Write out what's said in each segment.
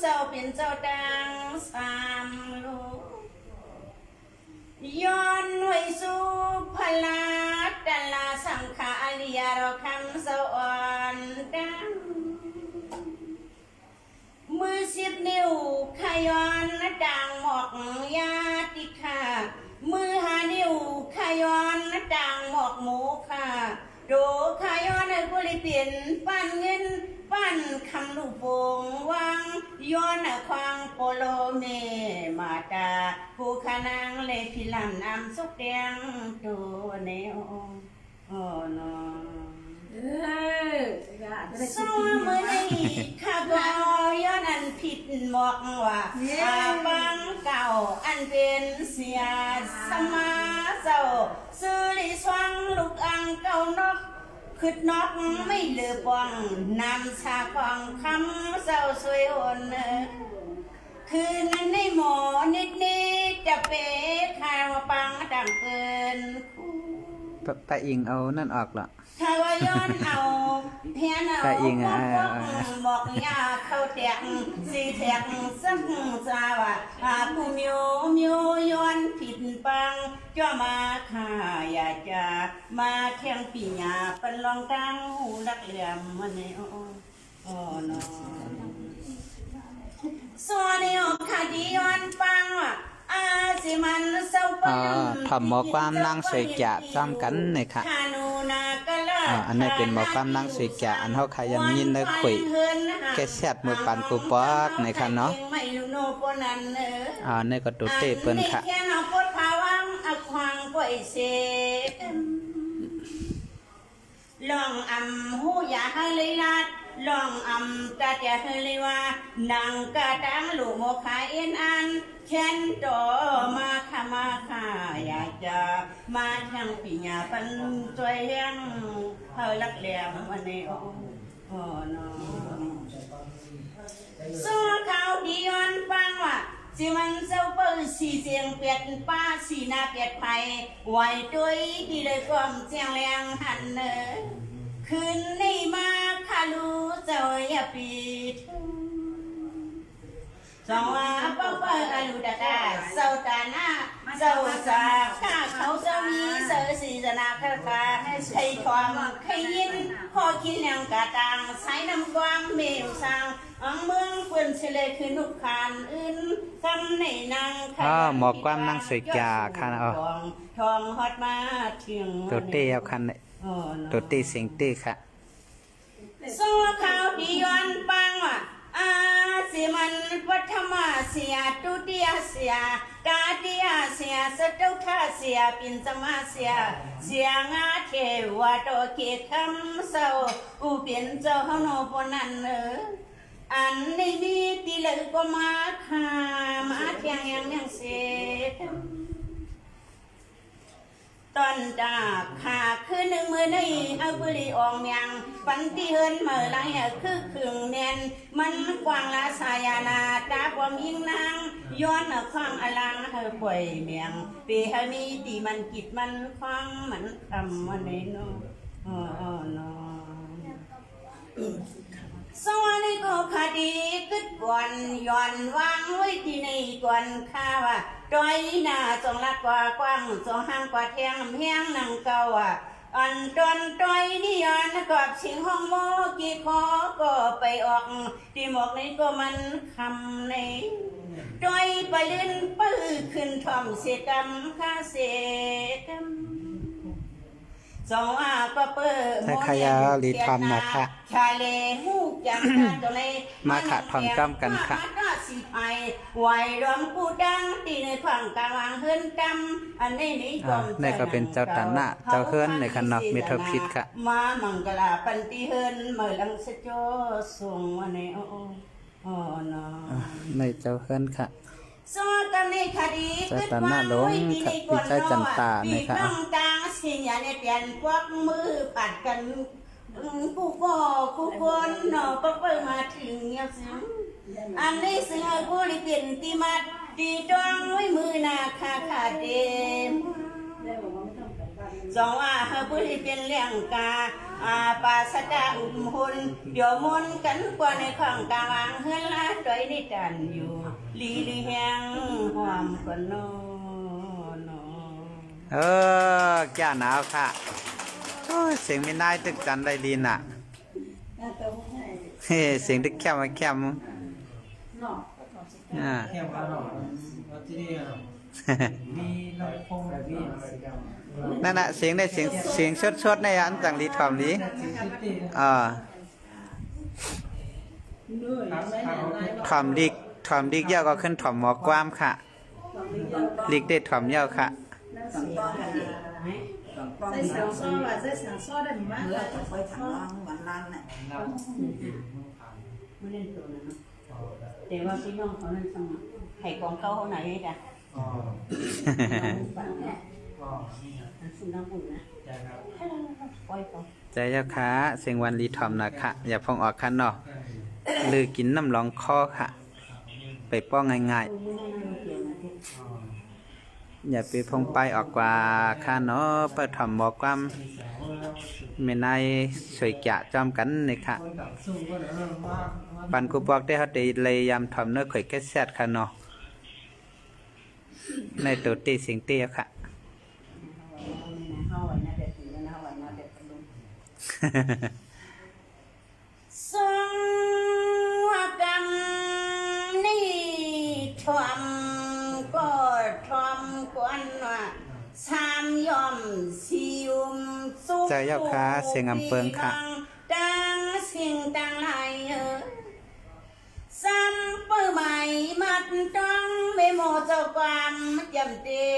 เจ้าเป็นเจ้าดังสามลูกย้อนไว้สู่พลาดดัลลาสังขาริยารคำสวรรค์ดังมือ10 นิ้วขย้อนดังหมอกยาติค่ะมือ5 นิ้วขย้อนดังหมอกหมูค่ะโดขย้อนกุลิเปลี่ยนปั้นเงินปั้นคำลูกโป่งวังย้อนควางโปโลเมมาตาผู้ขนางเลยพิลำนำสุกเดียงตัวเนโอโอ้นอสองมือนี้ข้าก็ย้อนอันผิดบอกว่าบังเก่าอันเป็นเสียสมาเจ้าซื้อลิสวังลูกอังเก่านกคืดนกไม่เหลือปองนำชาปองคำเจ้าสวยอ่อนคืนนั้นในหมอนิดจะเป๊ะขาวปังดังเกินปะอิงเอานั่นออกหรอถ้าว่าย้อนเอาเพียนเอาบอกยาเข้าแตกสีแตกสังสาวะผู้มิวย้อนผิดปังจ้ามาข้าอยากจะมาแข่งปีญาเป็นรองตั้งรักเหลี่ยมมันนี่โอ้นอส่วนนี้คดีย้อนปังว่ะสิมันเศร้าปทำหมอความนั่งสวยจะจำกันนี่ค่ะอันนี้เป็นหมอความนั่งสวยจะอันเขาขยันยินได้คุยแกแซดมือปันกูปอกในค่ะเนาะนี่ก็ตุเต้เปิ้นค่ะลองหูอยากให้เลยลัดลองกะจะให้เลยว่านังกะตังลูกโมคาเอ็นอันเช่นต่อมาค่ะอยากจะมาทางปีญาปันจอยเลี้ยงเฮาลักแหลมวันนี้โอ้นอสู้เขาดีย้อนฟังว่าสิมันเจ้าเปิ้ลสีเสียงเปียดป้าสีหน้าเปียดไผ่ไหวด้วยที่เลยความเจียงแรงหันเนอคืนนี้มาคาลูเจ้าอย่าปิดสองว่าเปิ้ลอาลูดาดาเจ้าตาหน้าเจ้าสาข้าเขาเจ้ามีเสือสีจนาคาคาใช้ความขยินพอกินยังกะตังใช้น้ำกวางเมลสังเมืองเปิ้นเฉลยคือนุกขานอื่นคำในนางหมอความนั่งสวยจะค่ะทองฮอดมาถึงตุเต้เอาคันตุเต้เสียงตื้อค่ะสู้ข่าวดีย้อนปังว่ะสิมันปัทมาเสียตุเตียเสียกาเตียเสียสตุทาเสียปินสมาเสียงาเทวะโตเกคำเศร้าอุเปลี่ยนเจ้าเฮาโนปนันอันนี้ตีเลยก็มาขามาเที่ยงยังเสร็จตอนจากขาคือหนึ่งมือในเอาบุรีอองเมียงปันที่เฮินเมื่อไรคือขึงเนียนมันกว้างละสายานาตาความยิ่งนางย้อนควางอลังเฮอป่วยเมียงปีเฮมีตีมันกิดมันควางมันทำวันนี้เนาะเนาะสวัสดีก็คดีกึดก่อนย้อนวางไว้ที่ในก่อนข้าว่าดอยหน้าจงลักกว่ากว้างจงห่างกว่าเทียงเฮียงนังเก่าอันตอนดอยนี่ย้อนกับชิงห้องโมกี่ขอก็ไปออกที่หมอกนี้ก็มันคำในดอยไปลื่นปื้อขึ้นทอมเสกำข้าเสกสองก็เปิดใช้ขยาลีทอมนะคะชาเลหูจังตัวในมาขัดทองจ้ำกันค่ะสิไปไหวรวมกูดังตีในฝั่งกลางเฮือนกำอันนี้นี่นี่ก็เป็นเจ้าตันนะเจ้าเฮือนในคันนอกมีเทอพิษค่ะมามังกลาปันติเฮือนเมื่อลังสะโจส่งวันนี้โอ้เนาะในเจ้าเฮือนค่ะสอกันในคดีเจ้าตันนะหลงค่ะพี่เจ้าจันตาในค่ะน้องตาสิญญาในเปลี่ยนพวกมือปัดกันกูคนเนาะก็เปิดมาถึงเนี่ยสิอันนี้สิเอากูริเปลี่ยนตีมัดตีจ้องไว้มือนาคาเดมสองเฮาผู้ที่เป็นเลี้ยงกา ปาสดาอุ่มหุ่นเดี๋ยวมนกันกว่าในของกลางเฮือนละดอยนิจันอยู่ลีลีแหงหอมกว่าโนแก้หนาวค่ะโอ้ยเสียงไม่ได้ตึกจันได้ดีน่ะเฮ้เสียงตึกแคบมาแคบเข้มกันหรอว่าที่นี่มีลำโพงแบบนี้นั่นน่ะเสียงได้เสียงชดในอันต่างดีถ่อมนี้ถ่อมดิกเยอะก็ขึ้นถ่อมหมอกว้ามค่ะลิกได้ถ่อมเยอะค่ะ在享受吧，在享受的你们会长玩烂呢。ไม่เล่นตัวนะแต่ว่าพี่น้องเขานั่นสั่งให้กองเขาเขาไหนจ้ะสุนัขบุญนะปล่อยเขา ใจเจ้าค่ะเสียงวันรีถ่อมนะค่ะอย่าพองออกคันเนาะลือกินน้ำรองคอค่ะไปป้องง่ายๆอย่าไปพงไปออกกว่าข้าเนาะเปิดถ่อมบอกความเมนายสวยจะจอมกันนี่ค่ะปันกูบอกได้เขาได้เลยยำถ่อมเนื้อข่อยแก่แซ่ดค่ะเนาะในตัวตีสิงเตี้ยค่ะทรงว่ากรรมนี่ทวมก็ทวมกวนว่าสามยอมสิยุมสุข ใจเจ้าค่ะเสียงอำเปิงค่ะดังสิ่งต่างหลายซ้ำเปื้อใหม่มัดต้องไม่โมเจ้าความจำเด็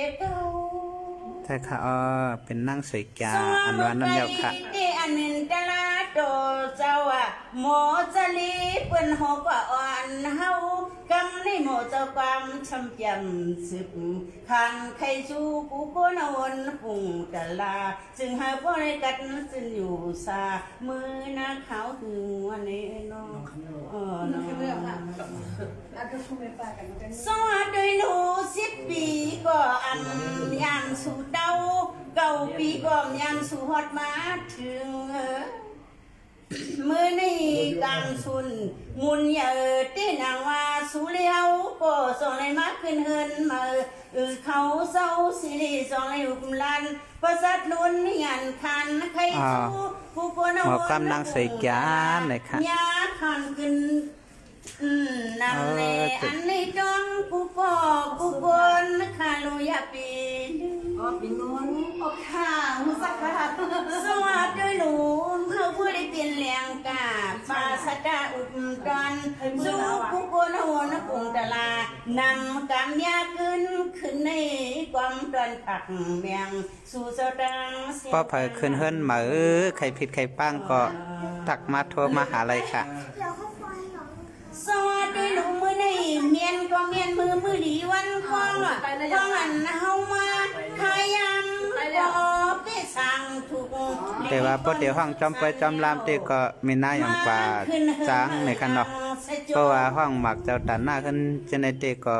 กใช่ค่ะเป็นนั่งสวยกาอันวันน้ำเยาค่ะอันหนึ่งตลาดโตเจ้าโมจะลีเปิ้นหกว่าอ่อนเฮากำในโมเจ้าความช้ำจำสึกขันใครสู้กูก็นวนปุ่งตะลาจึงหาพ่อในกัดจึงอยู่ซามือนักเขาถึงวันนี้น้องสวัสดีหนู10 ปีก็อันยามสู่เต้า9 ปีก็ยามสู่ฮอดมาถึงมือนี่กำสุนมุนเยอะที่นางว่าสู่เลี้ยวก็ส่งเลยมาขึ้นเฮินมาเขาเศร้าสิริส่งเลยหุบลันประสัดลุ้นยันคันใครสู้ผู้คนเอากำลังใส่แกนเลยค่ะยาคันขึ้นนำในอันนี้จ้องผู้ก่อผู้คนข้าลุยปีปีนู้นข้าวสักค่ะสวัสดีหนูเพื่อผู้ได้เปลี่ยนแรงกาปาสดาอุดรสู้ผู้คนหัวนปุ่งตลานำกำยาขึ้นในความตอนผักเมียงสู่สตังป้าเผยขึ้นเฮิรนมาใครผิดใครป้างก็ตักมาโทรมาหาอะไรค่ะสวัสดีลุงมือในเมียนก็เมียนมือดีวันคล้องอันเฮามาพยายามก็ไปสั่งถูกแต่ว่าพอเดี๋ยวห้องจอมไปจอมลามเตก็ไม่น่าอย่างกว่าจ้างในคันเนาะเพราะว่าห้องหมักเจ้าตันหน้าขึ้นเจเนเตก็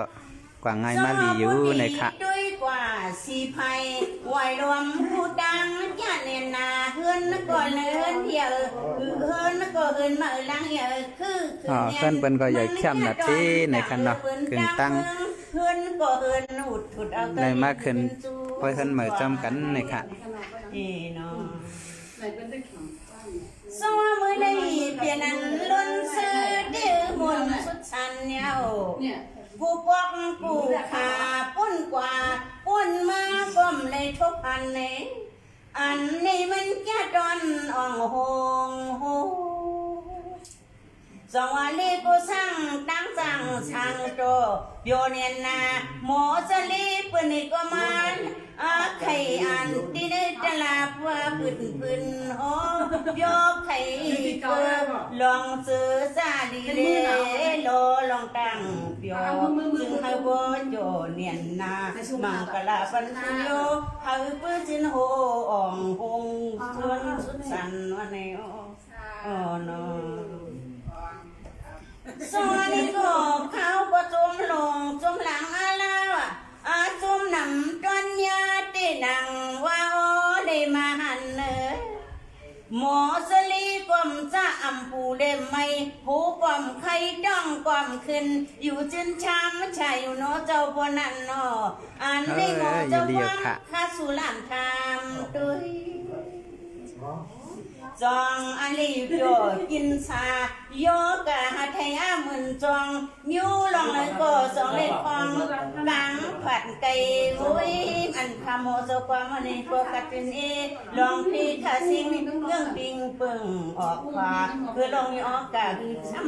กว่าไงมาลีอยู่ในค่ะด้วยกว่าสีไผ่ไหวรวมผู้ดังญาติเนนาเฮือนก่อนเลยเฮือนเดียวเฮือนก็เฮือนมาลังเยอะคือเฮือนเปิ้นก็ใหญ่เข้มนาทีในคันเนาะกึ่งตั้งเฮือนก็เฮือนหุดเอาได้มาขึ้นไปเฮือนเหมือจอมกันในค่ะเนาะสวัสดีเปลี่ยนอันล้นซื้อเดือมนสุดชันเนี่ยกูปอกกูขาปุ้นกว่าปุ้นมาก้มเลยทุกอันนี้อันนี้มันแค่ดอนอ่องหงหสวัสดีกูสั่งตั้งสั่งโตโยเนียนนาหมอจะรีบปืนนี่ก็มันไข่อันที่ได้ตลาดว่าปืนโอ้โยไข่เปิดลองซื้อซาดีเลยโลลองตั้งโยจึงให้โบโยเนียนนามังกลาปันโยให้ปืนจินโหอ่องหงส่วนสุดสันวันนี้โอ้โนสวัสดีก็เขาก็จมลงจมหลังอะไรวะจมนำจนยาตีนังว่าโอได้มาหันเนอหม ไม่หูป้อมใครจ้องป้อมขึ้นอยู่จนชามไม่ใช่อยู่เนาะเจ้าพวนั่นเนาะอ่านได้หมดเจ้าฟังข้าสุรานทามด้วยจองอันนี้โยกินชาโยกะหัทยามึนจองนิ้วลองเลยก็สองเล็ดฟองกังผัดไก่หุ้ยอันคำโมโซความอันนี้ก็กัดเป็นลองพีคาซิงเรื่องปิงปึ่งออกขวาเพื่อลองยอกะคือช้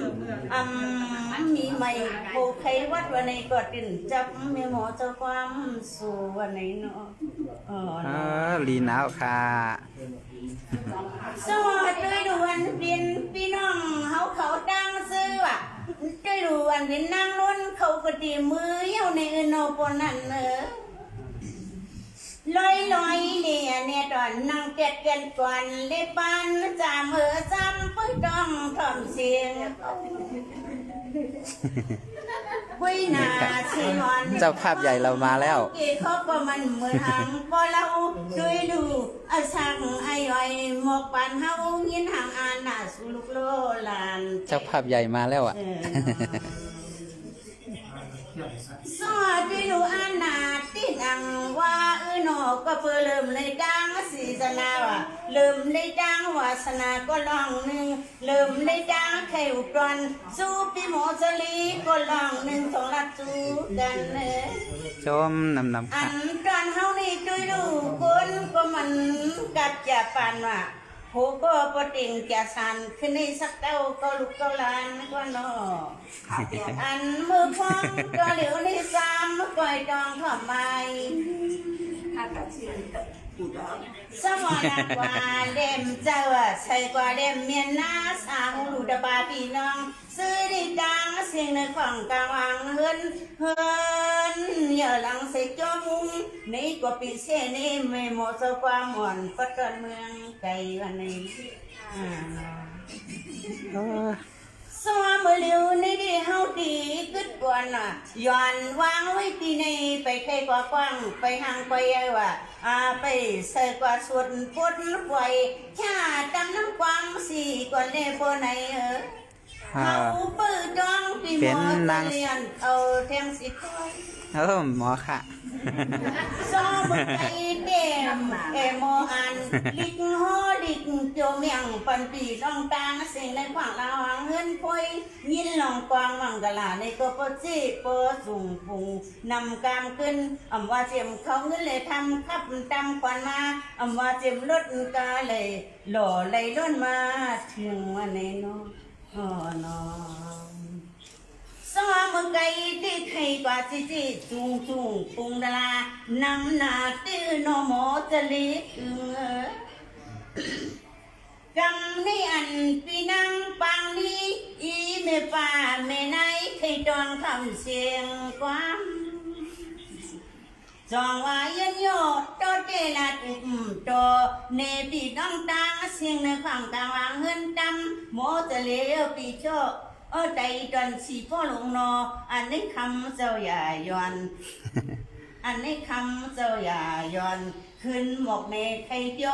ำมีไม่โคใครวัดวันนี้ก็ตินจับมีโมโซความสู่วันนี้เนาะลีนาวค่ะสวัสดีดูวันเป็นพี่น้องเขาดังซื้อว่ะได้ดูวันเป็นนั่งล้นเขาก็ดีมือเยี่ยวในโนปนั่นลอยเนี่ยตอนนั่งเก็ดกันก่อนเลยปันจ่ามือจำปื้ต้องทำเสียงคุยนาชิงอนเจ้าภาพใหญ่เรามาแล้วเขาก็มันเหมือนหังพอเราดูอาช่างไอ้อ้อยหมกปันเฮายินห่างอ่านน่ะสุลุกโลลานเจ้าภาพใหญ่มาแล้วอ่ะสวัสดีดูอานาตินังว่าหนอก็เปิดเริ่มเลยดังศรีสนาว่ะเริ่มเลยดังวาสนาก็ลองหนึ่งเริ่มเลยดังไข่อุปรสู้พี่หมอสลีก็ลองหนึ่งสองลัดสู้กันชมนำอันตอนเฮานี่ดูคนก็มันกัดจะปานว่ะโหก็ปติงจะสันขึ้นในสักเต้าก็ลุกก็ลานก็นออันมือพองก็เหลียวในซ้ำก่อยจองทอดไม้สมอนักว่าเล่มเจ้าใส่กว่าเล่มเมียนนาสาวดูดบาพี่น้องซื้อดีดังเสียงในของกลางวังเฮินอย่าหลังใส่จมุงนี่ก็ปีเสนี่ไม่หมดสักความหมอนปัตตานเมืองไกลวันนี้สวมเลี้ยวในดีเฮาดีกึดกวนย้อนวางไว้ที่ในไปไกลกว่ากว้างไปห่างไปไอ้ว่าไปใส่กว่าส่วนพุทธไว้ชาดำน้ำความสีก่อนเล่บนไหนเขาปื้อจ้องปีหมอเรียนเขาแทงสิต้อยหมอค่ะซ้อมไก่เต็มโมอันลิกฮอลิกโจเมียงปันปีน้องตางเสียงในขวางลาวางเฮินพอยยินลองกวางวังกะลาในตัวปจีปสุ่งพุงนำกามขึ้นว่าเจียมเขาเงินเลยทำขับตำควันมาว่าเจียมรถกาเลยหล่อเลยล้นมาถึงวันนี้เนาะสวมไก่ที่ไข่กว่าจีจุงปุงดลานำนาตื้อนโมจะลิกำนี่อันปีนังปังนี้อีเมป่าเมไนไข่ตอนคำเสียงความจองว่ายันโยโตเตลาตุมโตเนปีน้องตาเสียงในความกลางวางเฮินตำโมจะเลี้ยวปีโชใจจนสีพ่อหลงนออันนี้คำเจ้าอย่าย้อนอันนี้คำเจ้าอย่าย้อนขึ้นหมกในไข่โย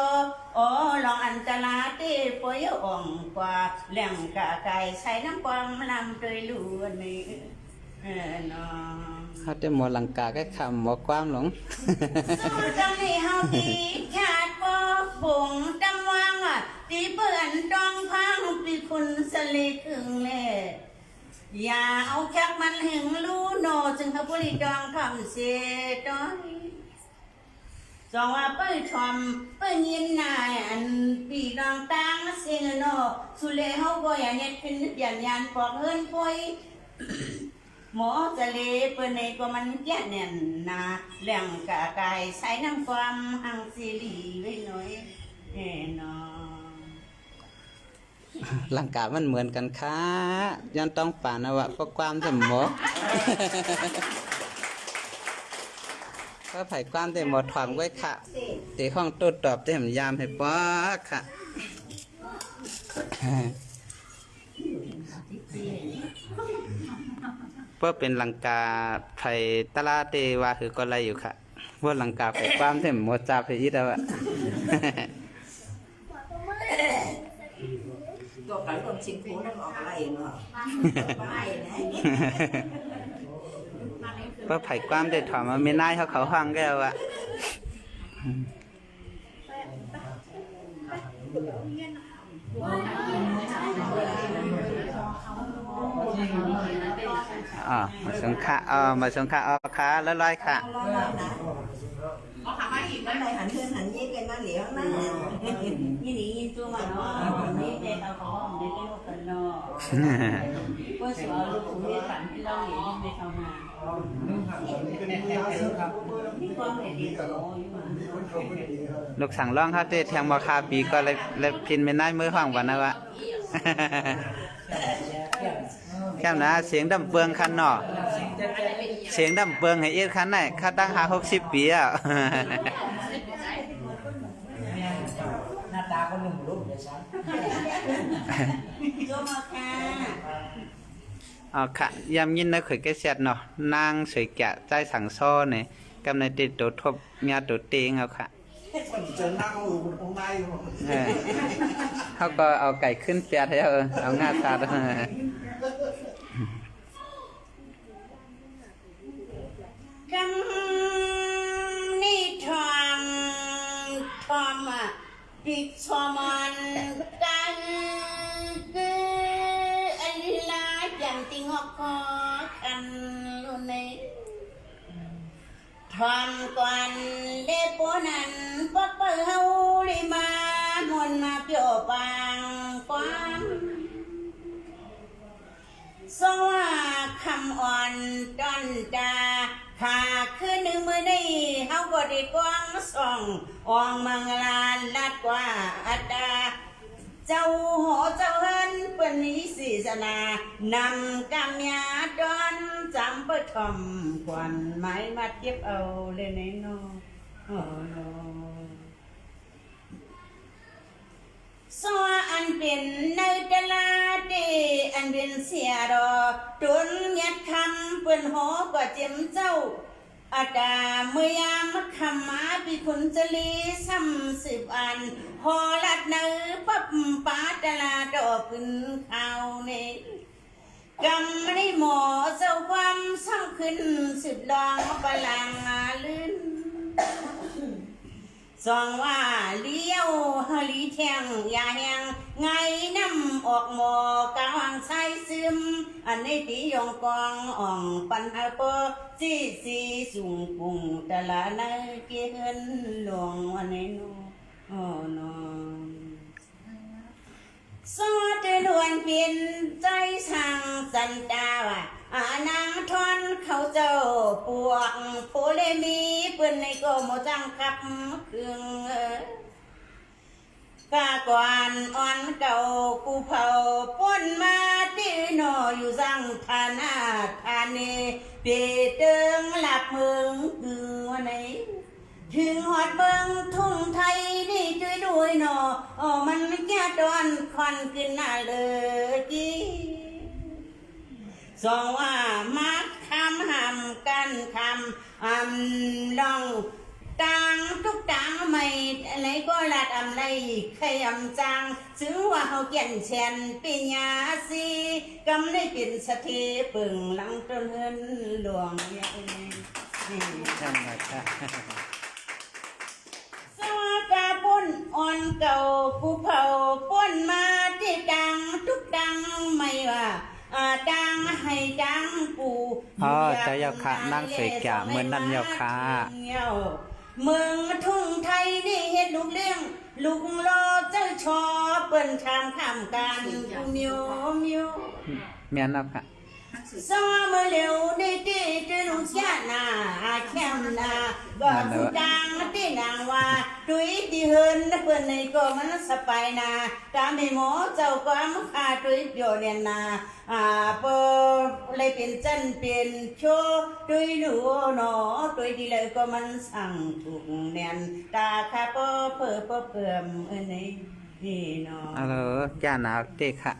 ลองอันตรายเต้ปอยอ่องกว่าแหล่งกะไก่ใส่น้ำความลำโดยล้วนนี่นอเขาจะหมดหลังกาก็คำหมดความหลงจังให้เฮาตีชาติบ่บุงจำวังตีเปื่อนจองพังปีคุณสลีกึ่งเล่อย่าเอาจักมันหึงรู้โนจึงเขาบริจองทำเสียต้อยจองว่าเปิ้ลชมเปิ้ลยินนายอันปีรองตังเสียโนสุเลเฮาบ่อย่าเน็ดขึ้นยันปอกเฮินป่วยหมอจะเลเปิ้นในก็มันแก่แน่นนาแหล่งกะกายใส่น้ำความหังสิลีไว้หน่อยนอหลังกามันเหมือนกันค่ะยันต้องป่านวะก็ความเต็มหมดก็ไผ่ความเต็มหมดถวงไว้ค่ะเดี๋ยวห้องตู้ตอบเต็มยามให้ป๊อกค่ะเพื่อเป็นหลังกาไผ่ตลาเตวาคือก็ไรอยู่ค่ะพวกหลังกาไผ่ความเต็มหมดจับไปอีกแล้วอะตัวกันตัวชิงพูนั่งออกอะไร เพื่อไผ่ความได้ถอมมาไม่น่ายเขาห้องแก้วอะมาสงขามาสงขาขาแล้วลอยค่ะมันไหนหันเพื่อนหันยิ้มกันมาเหลียวนะ ยี่นี่ยินตัวมาเนาะนี่เด็กเอาของเด็กเล่นกันเนาะก็สอนลูกผู้เรียนฝันที่เราเห็นที่ไม่เข้ามานี่ความเห็นดีกับเราอยู่มา ลูกสั่งร้องเขาเตะแทงมาคาปีก็เลยพินไม่น่ายมือห้องวันนะวะแค่นะเสียงดำเบืองคันเนาะเสียงดำเบืองให้เอ็ดคันไหนข้าตั้ง50 ปีอ่ะหน้าตาคนหนึ่งรูปเดียวฉัน โยมค่ะ ค่ะยามยินนะข่อยแกเสียดเนาะนางสวยแกะใจสั่งซ้อเนี่ยกำในติดตัวทบเมียตัวเตงเอาค่ะเจอหน้าเขาอยู่ตรงในเขาก็เอาไก่ขึ้นเปียดให้เอางาตากำนี่ทอมอ่ะดิกชอมันกันคืออันลาอย่างติงอกคอคันลุนในทอมก่อนเล็บปนันปักเปิลเฮาลิมามวนมาเปียวปังความสว่าคำอ่อนตอนตาขาขึ้นหนึ่งมือนี้เฮาก็ได้กว้างส่องอองมังลานลัดกว่าอัตตาเจ้าหอเจ้าเฮินเปิ้นนี้ศาสนานำกำยาดอนจำเปิดทอมควันไม้มาเก็บเอาเลยในนอสวอันเป็นในตลาดเดอันเป็นเสียดอตุนยัดคำเปิ้นหอกว่าเจ็มเจ้าอาดาเมื่อยามคำมาปีคุณจะลีซ้ำ10 อันหอลัดเนื้อปับปาตลาดอกขึ้นข้าวเนกำไม่ได้หมอเจ้าความซ้ำขึ้น10 ดองปลังลื่นสองว่าเลี้ยวฮลีแทงยาแหงไงน้ำออกหมอกะวังใส่ซึมอันนี้ตียองกองอ่องปันอาโปสีสูงปุ่งตะลาในเกินหลวงวันนี้นูโอ้นสอดลวนเป็นใจสั่งสันตาว่าอนางทอนเขาเจ้าปวกโพเลมีเปิ้นในก็โมจังคับครึ่งกากวนอ่อนเก่ากูเผาป้นมาตีหนออยู่สังธานาธานีเปเติงหลับเมืองคือวันไหนถึงหอดเบิงทุ่งไทยนี่ช่วยด้วยหนอมันแก่ดอนควันขึ้นหน้าเลยกี้สองว่ามักคำหำกันคำลองต่างทุกต่างไม่อะไรก็ลัดไรใครจังถึงว่าเขาเกียนแชนปิญญาสีกำได้เป็นสถิปึงหลังต้นเฮินหลวงเนี่ยใช่ไหมครับสวัสดีปุ่นอ่อนเก่ากูเผาป่นมาที่ดังทุกดังไม่ว่าดังให้ดังปูเจ้าเยาค่ะนั่งเสกจ่าเหมือนนั่นเยาค่ะเมืองทุ่งไทยนี่เฮ็ดลูกเลี้ยงลูกรอเจ้าชอเปิ้นทำการกูมิวเมียนนับค่ะสวามาเร็วในที่จะลุงเสียนาแค่นาก็สุดังที่นางว่าดุยที่เฮินเปิ้นในก็มันสบายนาตามให้หมอเจ้าก็มาขาดุยเดียวเนี่ยนาเปิเลยเป็นจันเป็นโชดุยดูหนอดุยที่เลยก็มันสั่งถูกแน่นตาคาเพิ่มนี่เนาะจ้าหนาวเด็กค่ะ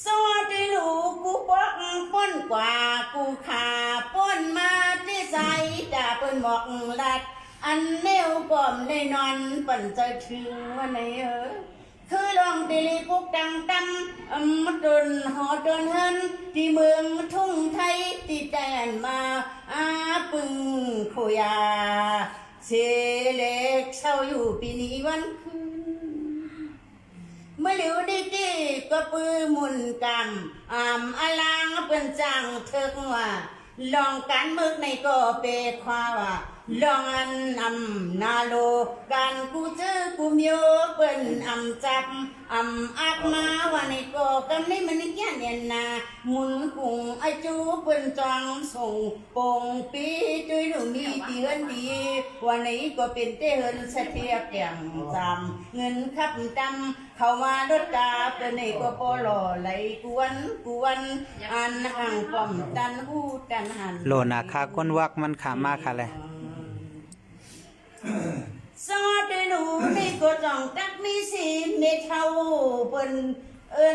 สวัสดีลูกกูปักป้นกว่ากูขาป้นมาที่ใส่จ่าเปิ้นบอกลัดอันเลี้ยวก่อมได้นอนปั่นจะถึงวันไหนฝ คือลองตีลีปุกดังตั้มมาดนหอดนเฮินที่เมืองทุ่งไทยที่แดนมาปึงโคยาเสเล็กเช่าอยู่ปีนี้วันคืนเมื่อเหลียวได้ดีก็ปื้อมุนกำอลางเป็นจังเถิกว่าลองการมึกในก็เปควาว่าลองอันนาโลการกูเจอกูเมียวเป็นจับอักมาว่าในก็กำในมันแก่เนียนนาหมุนกุงไอจูเป็นจองส่งปงปีจุยดูมีตีเงินดีวันนี้ก็เป็นเตเฮินเสถียรแก่งจำเงินขับจำเข้ามารถกาเป็นในก็ปลอไหลกวนอันห่างป้อมดันหูดันหัน โลนาคาก้นวักมันขามาค่ะเลย สอดหนูในก็จ้องตักมีสีเมเท่าเปิ้น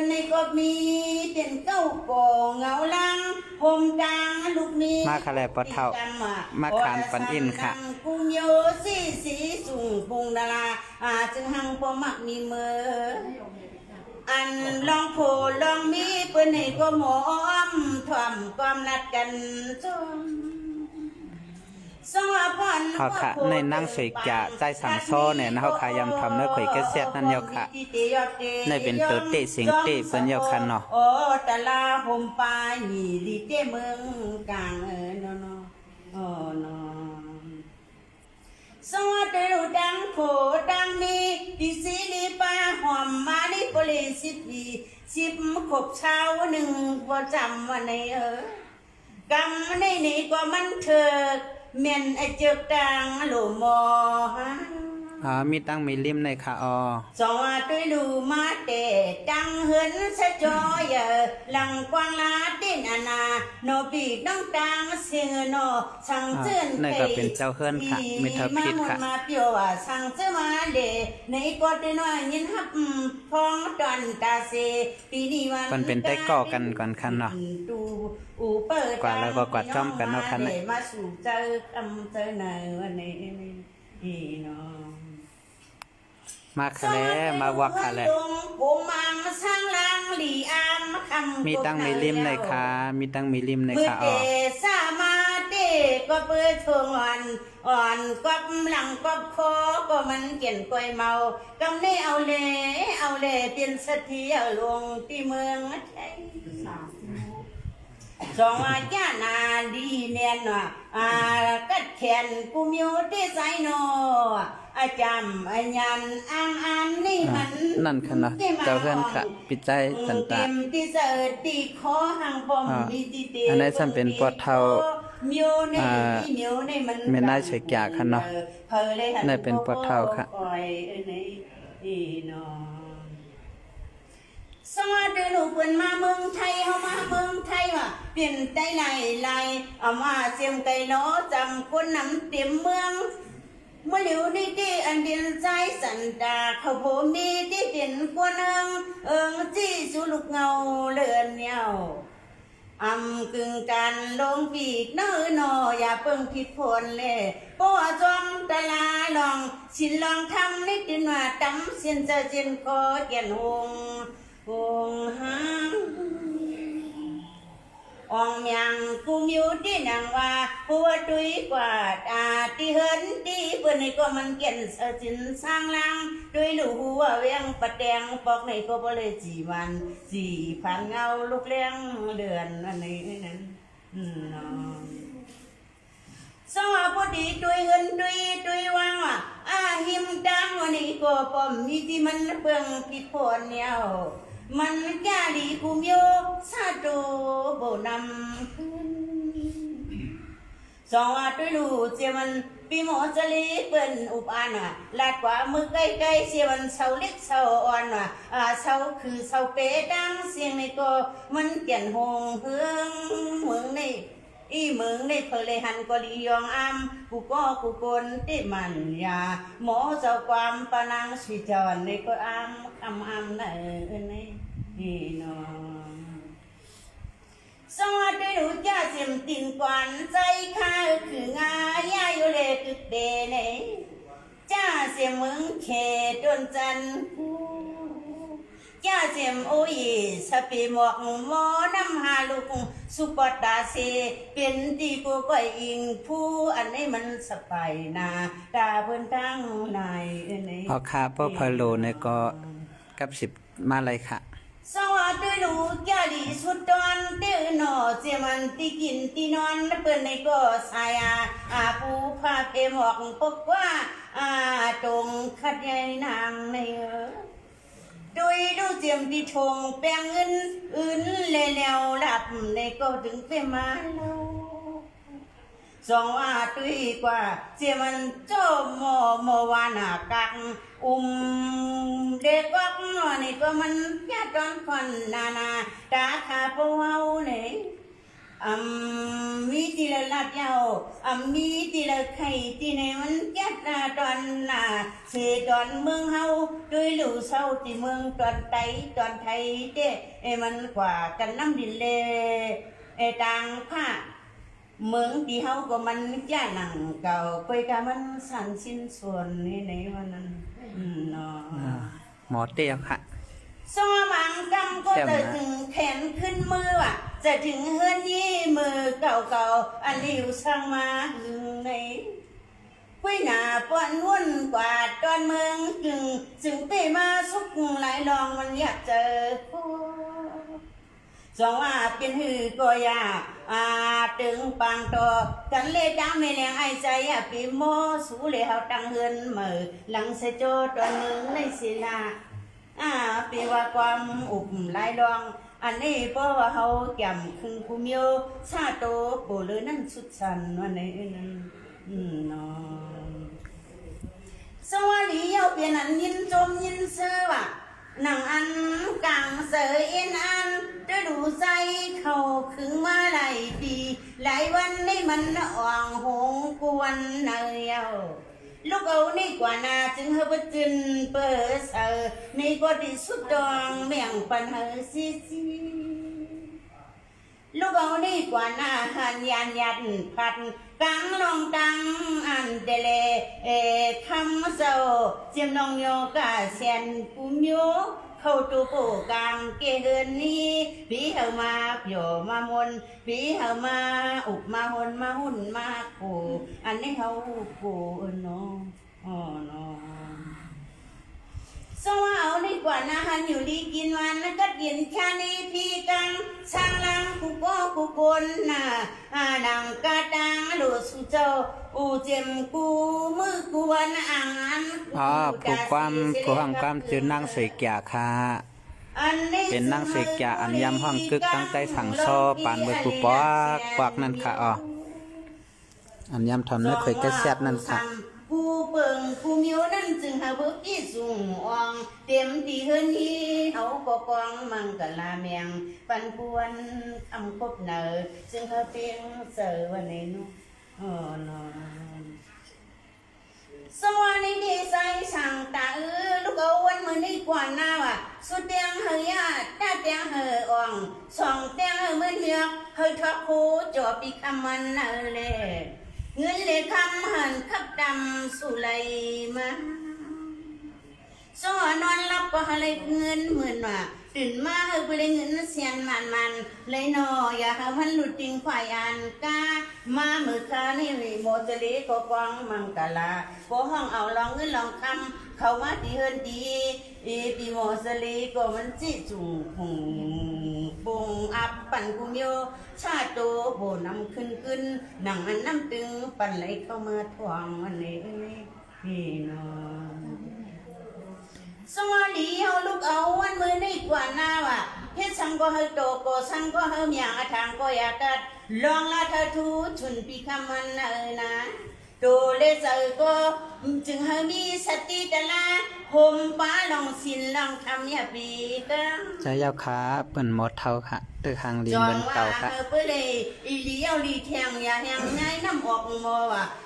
ในก็มีเป็นเก้าก่อเงาลังผมกลางลูกนี้ มาค่ะเลยปะเท่ามาขานปันอินค่ะ กุมโยสีสุ่งพุงดาราจึงหังพอมักมีเมืออันลองโผลองมีเปิ้นให้ก็หมอมถ่อมความนัดกันจงเขาค่ะในนั่งสวยจ่าใจสังโซ่เนี่ยนะเขาขายำทำเนื้อข่อยแกเสียดนั่นยกค่ะในเป็นตัวเตะเสียงเตะเป็นยกค่ะเนาะโอ้ตะลาผมปาหนีดีเตเมืองกลางเนาะโอ้เนาะสวัสดีดังโคดังนี้ดิสิลีปาหอมมาดิโปลิ10 ขบเช้าหนึ่งบ่จำวันไหนกำในนี่ก็มันเถิกเมียนไอเจิกดังหลูมอมีตั้งมีริมในค่ะสวัสดีดูมาเตดังเหินสะจอยหลังกวางลาดินอนาโนปีกน้องดังเสียงโนสั่งเจือนในก็เป็นเจ้าเฮิรนค่ะมิทพิษค่ะมาเปียวสั่งเจือมาเดในก็ได้น้อยยินฮับพองดอนตาเซปีนี้วันมันเป็นได้ก่อกันก่อนคันเนาะกว่าแล้วก็กวาดจ้อมกันเนาะคันเลยมาสู่เจอเจอไหนวันนี้นี่เนาะมาค่ะแล้วมาวักค่ะแล้วมีตั้งมีริมในค่ะมีตั้งมีริมในค่ะสามาเตก็เปิดทงอ่อนก็หลังก็คอก็มันเกี่ยนกวยเมากำได้เอาเล่เป็นสถียลงที่เมืองไทยสองว่าญานาดีเนียนว่ากัดแขนกูมีโอเตไซโนอาจำอายันอังนี่มันนั่นค่ะนะเจ้าเพื่อนค่ะปิดใจสันตาที่เสิร์ตีคอหังปอมมีตีเตอันนี้ฉันเป็นปวดเท้าไม่น่าเฉยแก่ค่ะเนาะนี่เป็นปวดเท้าค่ะสวัสดีลูกเปิ้นมาเมืองไทยเฮามาเมืองไทยว่ะเปลี่ยนใจไหลเอามาเสียงไก่ล้อจำคนนำเต็มเมืองเมื่อเหลียวได้ดีอันเดียนใจสันดาเขาโพมีที่เด่นกว่านึงจี้สู่ลูกเงาเลือนเหนียวกึ่งกันลงปีกเนื้อนออย่าเพิ่งผิดผลเลยป้อจอมตะลาลองสินลองทำนิดดินว่าตำเสียนเจอเจนคอเกียนหงหางองเมียงกูมิวที่นางว่าหัวดุยกว่าที่เหินที่เพื่อนในก็มันเกียนเสจินสร้างลังด้วยลูกหัวเวียงปะแดงปอกในก็บ่เลยวัน4,000เงาลูกเลี้ยงเดือนอันนี้นั้นสวัสดีด้วยเงินด้วยว่างว่าหิมดังวันนี้ก็ป้อมมีที่มันเบิ่งผิดผลเนี่ยมันแก่ดีกูมิโอซาโดโบนำขึ้นสองว่าด้วยลูเสียมันปีหมอจะลีเปิ้นอุปานว่ะลาดกว่ามือใกล้เสียมันเสาเล็กเสาอ่อนว่ะเสาคือเสาเปดังเสียงในก็มันเกี่ยนหงเฮืองเมืองในเมืองในเพลหันก็ลียองกูกนที่มันยาหมอเจ้าความปนังสิจอนในก็คำนี่น้องสวัสดีลูกจ้าเสียมตินกวนใจข้าคืองายาอยู่เลยตึกเดเนจ้าเสียมึงเขตดนจันกู จ้าเจียมโอ้ยสเปหมอกหมอน้ำหาลูกสุปดาเซเป็นตีกูก้อยอิงผู้อันนี้มันสบายนาตาเพิ่นตั้งนายใน พอค่ะพอพะโลเนี่ยก็กับ10มาเลยค่ะ สวัสดีลูกแก่ดีสุดตอนเดือหนอเจมันตีกินตีนอนเปิ้นในก็สายปูพาเพหมอกปกว่าตรงขัดใหญ่นางในโดยดูเจียมดีทงแปลงเงินอื่นแล้วหลับในก็ถึงไปมาแล้วสองว่าตุยกว่าเจียมันโจมอวานากักเด็กวักนอนี่ก็มันแค่ตอนคนนาตาขาเปล่าเนี่ยมีทีละลัดยาวมีทีละไข่ที่ในมันแก่ตอนเสตอนเมืองเฮาด้วยหลูเศร้าที่เมืองตอนไตตอนไทยเด้มันกว่ากันน้ำดินเลต่างผ้าเมืองที่เฮาก็มันจ้าหนังเก่าไปกับมันสั่นสิ้นส่วนนี่ในวันนั้นเนาะ หมอเตี้ยค่ะ สมางกำก็จะถึงแขนขึ้นมือจะถึงเฮือนยี่มือเก่าอันนี้อยู่สร้างมาหึงในคุยหน้าป้อนวุ่นกว่าตอนเมืองจึงไปมาสุกหลายลองมันอยากเจอคู่สองว่าเป็นหือก็ยากตึงปังต่อกันเลยจ้าไม่แรงไอ้ใจปีโมสูเลยเฮาตั้งเฮือนมือหลังเสจโจตอนมึงในศิลาปีว่าความอุบหลายดองอันนี้เพราะว่าเขาแก่มคึงคุมโยชาโตโบเลยนั่นสุดสันวันนี้นั่นนอนสวัสดีเยาเปลี่ยนอันยินจมยินเสือหนังอันกลางเสยเอ็นอันจะดูใจเขาคึงมาหลายปีหลายวันนี่มันอ่องหงกวนเนยลูกเอานี่กว่านาจึงเฮบจินเปิดเสอนี่ก็ดีสุดดองเมียงปันเฮซีลูกเอานี่กว่านาหันยันพัดกังลองตังอันเดเลคำเจ้าเจียมนองโยกาเซียนกุมโยเข้าตูโปกลางเกเฮินนี้ปีเฮามาเปียวมามนปีเฮามาอุบมาหนมาหุ่นมากูอันนี้เฮากูเนาะเนาะสว่าเอาดีกว่านะฮันอยู่ดีกินวันแล้วก็กินแค่นี้พี่กังช่างลังกูก็กูคนดังกระดังหลุดสุเจ้าเจ็มกูมือกูวันอ่างอันผู้ความจืนนางสวยแก่ค่ะเป็นนางสวยแก่อันยำห้องกึกตั้งใจสั่งโซ่ปานเบิดผู้ปอกนั่นค่ะอันยำทำเนื้อเคยกระแซบนั่นค่ะกูเปิงกูมิวนั่นจึงหาบุกอีสูงอ่องเต็มที่เฮือนที่เขาก็กองมังกะลาเมียงปันปวนคำคบเนอจึงเขาเพียงเสือวันนี้นู้นสวัสดีใจสั่งตาลูกเอาวันมือนี่กว่าหน้าสุดเตียงเฮียตาเตียงเฮอ่องสองเตียงเมื่อเมียเฮทักคูจอปีคำมันเลยเงินเลยคำหันขับดำสุไลมาสอนอนรับก็ให้เงินหมื่นตื่นมาเฮไปเลยเงินเสียนมันเลยนออย่าให้มันหลุดจริงฝ่ายอันกามาเมื่อคานี่โมจลีก็กวางมังกลาก็ห้องเอาลองเงินลองคำเขามาที่เฮินดีปีโมจลีก็มันจิจุงบุงอับปั่นกุมโยชาโตโบนำขึ้นหนังอันน้ำตึงปั่นไหลเข้ามาทวงวันนี้พี่น้องสวัสดีเอาลูกเอาวันมือนี่กว่าหน้าเฮ็ดสังก็เฮโตก็สังก็เฮเมียงทางก็อยากกัดลองละเธอทูชุนปีคำมันนะโตเลเจอก็จึงเฮมีสติตละห่มป้าลองสินลองทำอย่าปีกันใจยาวขาเปิ่นหมดเท่าค่ะตื้อหางเรียนเบิ่นเก่าค่ะเปิ้นเลยอีหลีเอาลีแทงอย่าแหงง่ายน้ำออกมอ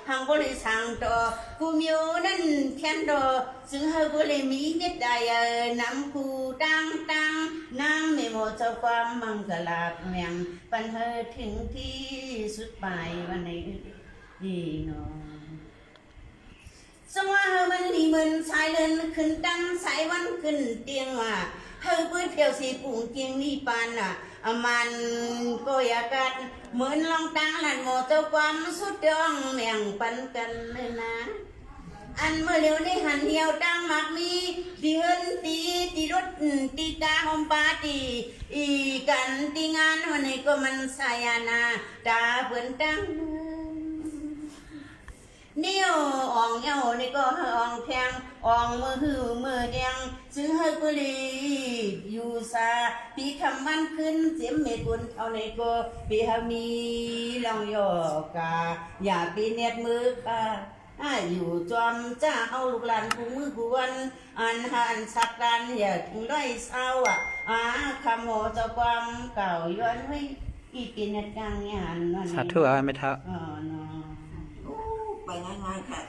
หังบ่ได้สั่งต่อกูมีอยู่นั่นแค่นดอซึ่งเฮาบ่ได้มีเม็ดใดน้ำกูตังนางไม่หมดเจ้าความมังกลาแมงปันเฮอถึงที่สุดปลายวันนี้ดีเนาะ สงว่าเฮามันดีมันสายเลินขึ้นตั้งสายวันขึ้นเตียงว่าเฮาเปิ้นเที่ยวสีปุ่งเกียงนี่ปานมันก็อยากกันเหมือนลองตั้งหลันหมดเจ้าความสุดยองแม่งปันกันเลยนะอันเมื่อเร็วในหันเดียวตั้งมักมีตีเฮินตีรถตีกาหอมปาตีอีกันตีงานวันนี้ก็มันสายนาตาเปิ้นตั้งเนี่ยวอ่องเย้านี่ก็อ่องแพงอ่องมือหือมือแดงซื้อให้กุลีอยู่ซาปีคำมันขึ้นเสียมเมตุนเอาในก็ปีฮามีลองโยกาอย่าปีเน็ดมือกาอยู่จอมจ้าเอาลูกหลานกูมือกูวันอันหันสักกันอย่าถึงได้เศร้าคำโหเจ้าความเก่าย้อนไว้อีปีเน็ดกลางงานนั่น สาธุเอาไว้ไม่เท่า ไปง่ายๆค่ะ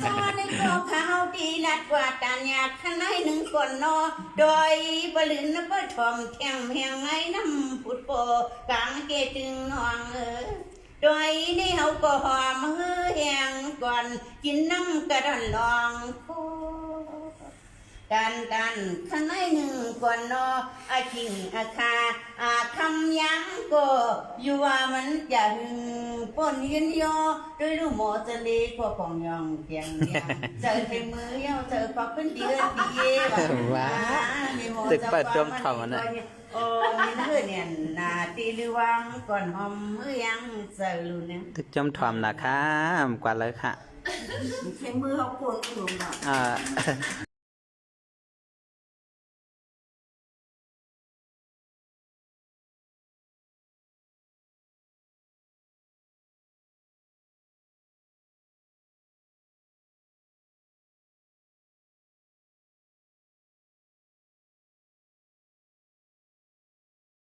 ตอนในกรอบข้าวดีนัดกว่าตาญาข้างในหนึ่งก่อนนอโดยบลินนบทอมแข็งแหงไงน้ำพุดโปกลางเกตึงนองโดยนี่เขาก็หอมเฮือแหงก่อนกินน้ำกระดอนลองโคกันข้างในหนึ่งก่อนนออาคิงอาคาคำยังก็อยู่ว่ามันจะหึงปนยืนยอด้วยลูกหมอจะเล็กพวกของยองเพียงเนี่ยเจอเทมือเย้าเจอปอกขึ้นดีเอ้ดีเย่ตึกเปิดดวงทองนะโอ้ยเพื่อนเนี่ยนาตีลือวังก่อนหอมมือยังเจอลูเนี่ย ตึกจอมทอมนะคะกว่าเลยค่ะ ใช้มือเขาโกนกลุ่มอ่ะ